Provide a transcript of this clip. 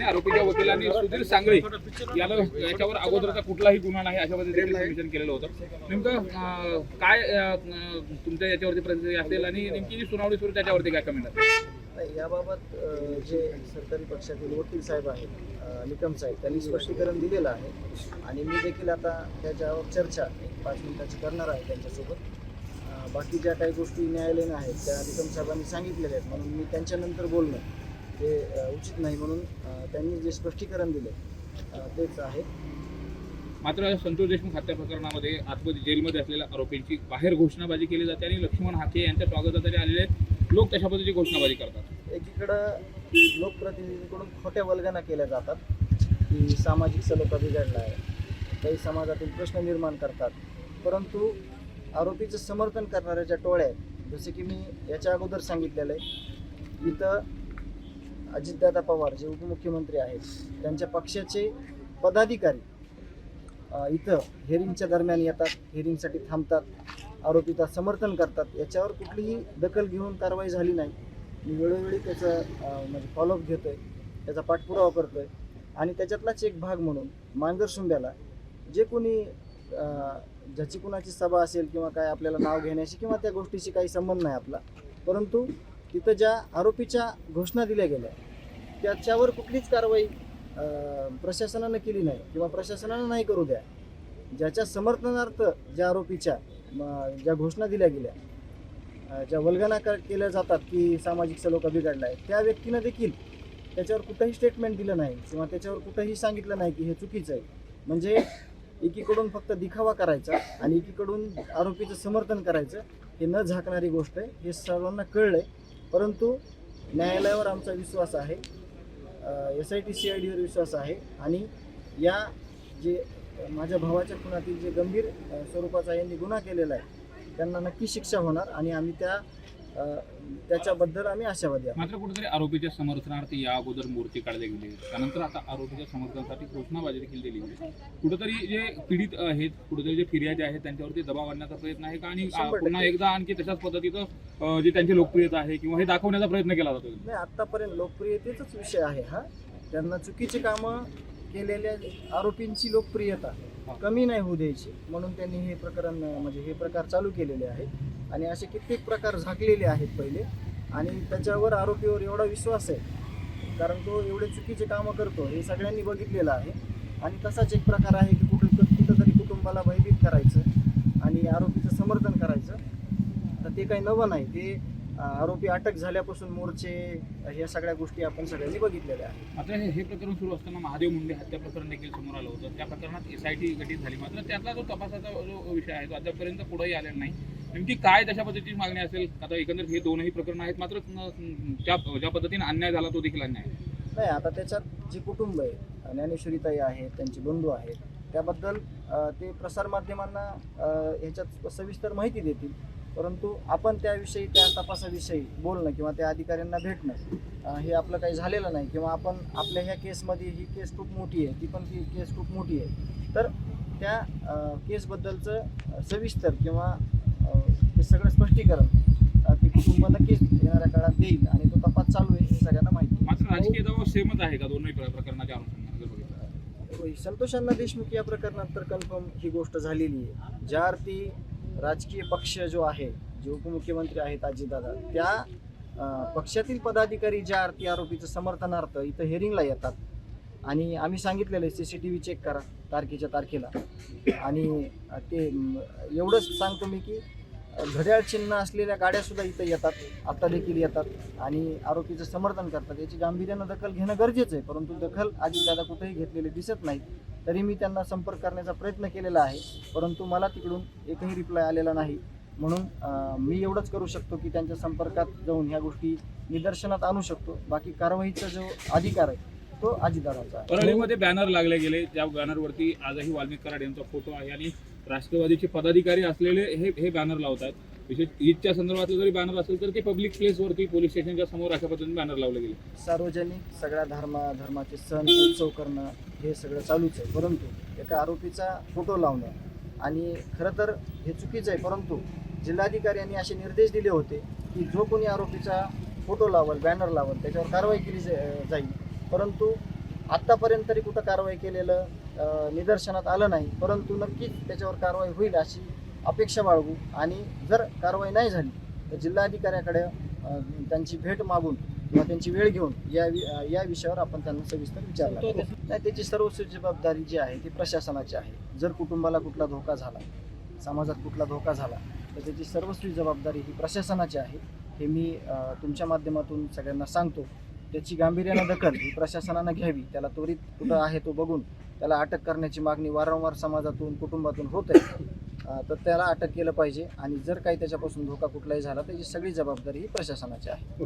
आणि आरोपीच्या वकिलांनी सुधीर सांगळे याच्यावर अगोदरचा कुठलाही गुन्हा नाही अशा पद्धतीने सबमिशन केलेलं होतं. नेमकं काय तुमच्या याच्यावरती प्रतिक्रिया असेल आणि नेमकी जी सुनावणी सुरू त्याच्यावरती काय कमेंट असेल? याबाबत जे सरकारी पक्षातील वकील साहेब आहेत निकम साहेब त्यांनी स्पष्टीकरण दिलेलं आहे आणि मी देखील आता त्याच्यावर चर्चा 5 मिनिटाची करणार आहे त्यांच्यासोबत. बाकी ज्या काही गोष्टी न्यायालयीन आहेत त्या निकम साहेबांनी सांगितलेल्या आहेत म्हणून मी त्यांच्यानंतर बोलणं ते उचित नाही म्हणून त्यांनी जे स्पष्टीकरण दिले तेच आहे. मात्र संतोष देशमुख हत्या प्रकरणामध्ये आतमध्ये जेलमध्ये असलेल्या आरोपींची बाहेर घोषणाबाजी केली जाते आणि लक्ष्मण हाके यांच्या स्वागतासाठी आलेले लोक तशा पद्धतीची घोषणाबाजी करतात. एकीकडं लोकप्रतिनिधींकडून खोट्या वल्गना केल्या जातात की सामाजिक सलोखा बिघडला आहे, काही समाजातील प्रश्न निर्माण करतात, परंतु आरोपीचं समर्थन करणाऱ्या ज्या टोळ्या आहेत जसे की मी याच्या अगोदर सांगितलेलं आहे, इथं अजितदादा पवार जे उपमुख्यमंत्री आहेत त्यांच्या पक्षाचे पदाधिकारी इथं हेरिंगच्या दरम्यान येतात, हेरिंगसाठी थांबतात, आरोपीचं समर्थन करतात. याच्यावर कुठलीही दखल घेऊन कारवाई झाली नाही. मी वेळोवेळी त्याचं म्हणजे फॉलोअप घेतो आहे, त्याचा पाठपुरावा करतो आहे आणि त्याच्यातलाच एक भाग म्हणून मांजरसुंब्याला जे कोणी ज्याची कुणाची सभा असेल किंवा काय आपल्याला नाव घेण्याशी किंवा त्या गोष्टीशी काही संबंध नाही आपला, परंतु तिथं ज्या आरोपीच्या घोषणा दिल्या गेल्या त्याच्यावर कुठलीच कारवाई प्रशासनानं केली नाही किंवा प्रशासनानं नाही करू द्या. ज्याच्या समर्थनार्थ ज्या आरोपीच्या ज्या घोषणा दिल्या गेल्या, ज्या वल्गना केल्या जातात की सामाजिक सलोखा बिघडला आहे, त्या व्यक्तीनं देखील त्याच्यावर कुठंही स्टेटमेंट दिलं नाही किंवा त्याच्यावर कुठंही सांगितलं नाही की हे चुकीचं आहे. म्हणजे एकीकडून फक्त दिखावा करायचा आणि एकीकडून आरोपीचं समर्थन करायचं हे न झाकणारी गोष्ट आहे, हे सर्वांना कळलं आहे. परंतु न्यायालयावर आमचा विश्वास आहे, SIT CIDवर विश्वास आहे आणि या जे माझ्या भावाच्या खुनातील जे गंभीर स्वरूपाचा यांनी गुन्हा केलेला आहे त्यांना नक्की शिक्षा होणार आणि आम्ही त्याच्याबद्दल आम्ही आशावादी आहोत. मात्र कुठेतरी आरोपीच्या समर्थनार्थ या अगोदर मोर्चे काढले गेले, त्यानंतर आता आरोपीच्या समर्थनासाठी घोषणाबाजी देखील दिली गेली. कुठेतरी जे पीडित आहेत, कुठेतरी जे फिर्यादी आहेत त्यांच्यावरती दबाव आणण्याचा प्रयत्न आहे का आणि पुन्हा एकदा आणखी तशाच पद्धतीचं जे त्यांची लोकप्रियता आहे किंवा हे दाखवण्याचा प्रयत्न केला जातो? नाही, आतापर्यंत लोकप्रियतेचाच विषय आहे हा. त्यांना चुकीची कामं केलेल्या आरोपींची लोकप्रियता कमी नाही होऊ द्यायची म्हणून त्यांनी हे प्रकरण म्हणजे हे प्रकार चालू केलेले आहेत आणि असे कित्येक प्रकार झाकलेले आहेत पहिले आणि त्याच्यावर आरोपीवर एवढा विश्वास आहे कारण तो एवढे चुकीचे कामं करतो हे सगळ्यांनी बघितलेलं आहे. आणि तसाच एक प्रकार आहे की कुठंतरी कुटुंबाला भयभीत करायचं आणि आरोपीचं समर्थन करायचं, तर ते काही नवं नाही. ते आरोपी अटक झाल्यापासून मोर्चे ह्या सगळ्या गोष्टी आपण सगळ्यांनी बघितलेल्या आहेत. मात्र हे प्रकरण सुरू असताना महादेव मुंडे हत्या प्रकरण देखील समोर आलं होतं. त्या प्रकरणात SIT गठीत झाली, मात्र त्यातला जो तपासाचा जो विषय आहे तो अद्यापर्यंत पुढेही आलेला नाही. नेमकी काय तशा पद्धतीची मागणी असेल? आता एकंदरीत हे दोनही प्रकरण आहेत, मात्र ज्या पद्धतीने अन्याय झाला तो देखील अन्याय नाही. आता त्याच्यात जे कुटुंब आहे, ज्ञानेश्वरीताई आहेत, त्यांचे बंधू आहेत, त्याबद्दल ते प्रसारमाध्यमांना ह्याच्यात सविस्तर माहिती देतील, परंतु आपण त्याविषयी त्या तपासाविषयी बोलणं किंवा त्या अधिकाऱ्यांना भेटणं हे आपलं काही झालेलं नाही. किंवा आपण आपल्या ह्या केसमध्ये ही केस खूप मोठी आहे, ती पण ती केस खूप मोठी आहे, तर त्या केसबद्दलचं सविस्तर किंवा हे सगळं स्पष्टीकरण ते कुटुंब नक्कीच येणाऱ्या काळात देईल आणि तो तपास चालू आहे हे सगळ्यांना माहिती. मात्र राजकीय दबाव सेमच आहे का दोन्ही प्रकरणाच्या अनुषंगाने जर बघितलं? संतोष अण्णा देशमुख या प्रकरणात तर कन्फर्म ही गोष्ट झालेली आहे. ज्या अर्थी राजकीय पक्ष जो आहे, जे उपमुख्यमंत्री आहेत अजितदादा, त्या पक्षातील पदाधिकारी ज्या अर्थी आरोपीचं समर्थनार्थ इथं हेरिंगला येतात आणि आम्ही सांगितलेलं आहे CCTV चेक करा तारखेच्या तारखेला आणि ते एवढंच सांगतो मी की घड्याळ चिन्ह असलेल्या गाड्यासुद्धा इथं येतात, आत्ता देखील येतात आणि आरोपीचं समर्थन करतात. याची गांभीर्यानं दखल घेणं गरजेचं आहे, परंतु दखल अजितदादा कुठेही घेतलेले दिसत नाहीत. तरी मी त्यांना संपर्क करण्याचा प्रयत्न केलेला आहे, परंतु मला तिकडून एकही रिप्लाय आलेला नाही. म्हणून मी एवढंच करू शकतो की त्यांच्या संपर्कात जाऊन ह्या गोष्टी निदर्शनात आणू शकतो. बाकी कारवाईचा जो अधिकार आहे तो अजितदादाचा आहे. परळीमध्ये बॅनर लागले गेले, त्या बॅनरवरती आजही वाल्मिक कराड यांचा फोटो आहे आणि राष्ट्रवादीचे पदाधिकारी असलेले हे बॅनर लावतात. विशेष ईदच्या संदर्भातलं जरी बॅनर असेल तर ते पब्लिक प्लेसवरती पोलीस स्टेशनच्या समोर अशा पद्धतीने बॅनर लावले गेले. सार्वजनिक सगळ्या धर्माचे सण उत्सव करणं हे सगळं चालूच आहे, परंतु एका आरोपीचा फोटो लावणं आणि खरं तर हे चुकीचं आहे. परंतु जिल्हाधिकारी यांनी असे निर्देश दिले होते की जो कोणी आरोपीचा फोटो लावल, बॅनर लावल, त्याच्यावर कारवाई केली जाईल. परंतु आत्तापर्यंत तरी कुठं कारवाई केलेलं निदर्शनात आलं नाही, परंतु नक्कीच त्याच्यावर कारवाई होईल अशी अपेक्षा बाळगू. आणि जर कारवाई नाही झाली तर जिल्हाधिकाऱ्याकडे त्यांची भेट मागून किंवा त्यांची वेळ घेऊन या विषयावर आपण त्यांना सविस्तर विचारला. नाही, त्याची सर्वस्वी जबाबदारी जी आहे ती प्रशासनाची आहे. जर कुटुंबाला कुठला धोका झाला, समाजात कुठला धोका झाला तर त्याची सर्वस्वी जबाबदारी ही प्रशासनाची आहे. हे मी तुमच्या माध्यमातून सगळ्यांना सांगतो. त्याची गांभीर्यानं दखल ही प्रशासनानं घ्यावी. त्याला त्वरित कुठं आहे तो बघून त्याला अटक करण्याची मागणी वारंवार समाजातून कुटुंबातून होत आहे. तर त्याला अटक केलं पाहिजे आणि जर काही त्याच्यापासून धोका कुठलाही झाला त्याची सगळी जबाबदारी ही प्रशासनाची आहे.